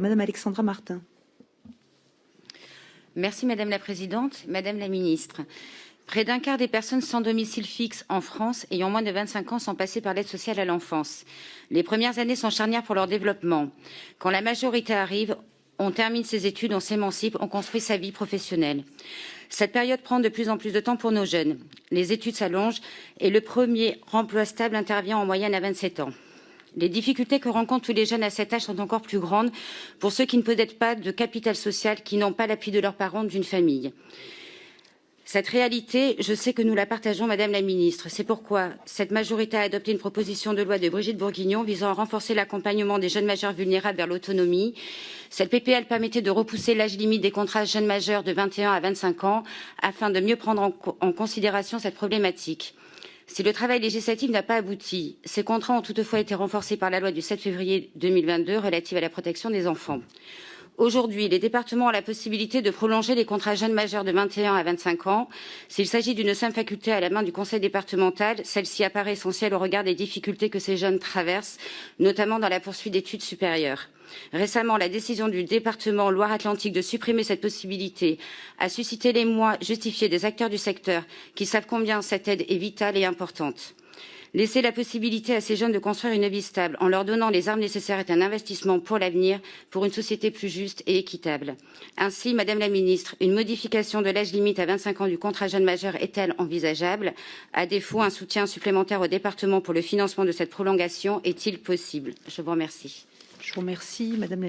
Madame Alexandra Martin. Merci Madame la Présidente. Madame la Ministre, près d'un quart des personnes sans domicile fixe en France ayant moins de 25 ans sont passées par l'aide sociale à l'enfance. Les premières années sont charnières pour leur développement. Quand la majorité arrive, on termine ses études, on s'émancipe, on construit sa vie professionnelle. Cette période prend de plus en plus de temps pour nos jeunes. Les études s'allongent et le premier emploi stable intervient en moyenne à 27 ans. Les difficultés que rencontrent tous les jeunes à cet âge sont encore plus grandes pour ceux qui ne possèdent pas de capital social, qui n'ont pas l'appui de leurs parents, d'une famille. Cette réalité, je sais que nous la partageons, Madame la Ministre. C'est pourquoi cette majorité a adopté une proposition de loi de Brigitte Bourguignon visant à renforcer l'accompagnement des jeunes majeurs vulnérables vers l'autonomie. Cette PPL permettait de repousser l'âge limite des contrats jeunes majeurs de 21 à 25 ans afin de mieux prendre en considération cette problématique. Si le travail législatif n'a pas abouti, ces contrats ont toutefois été renforcés par la loi du 7 février 2022 relative à la protection des enfants. Aujourd'hui, les départements ont la possibilité de prolonger les contrats jeunes majeurs de 21 à 25 ans. S'il s'agit d'une simple faculté à la main du conseil départemental, celle-ci apparaît essentielle au regard des difficultés que ces jeunes traversent, notamment dans la poursuite d'études supérieures. Récemment, la décision du département Loire-Atlantique de supprimer cette possibilité a suscité l'émoi justifié des acteurs du secteur qui savent combien cette aide est vitale et importante. Laisser la possibilité à ces jeunes de construire une vie stable en leur donnant les armes nécessaires est un investissement pour l'avenir, pour une société plus juste et équitable. Ainsi, Madame la Ministre, une modification de l'âge limite à 25 ans du contrat jeune majeur est-elle envisageable? À défaut, un soutien supplémentaire au département pour le financement de cette prolongation est-il possible? Je vous remercie. Je vous remercie, Madame la Ministre.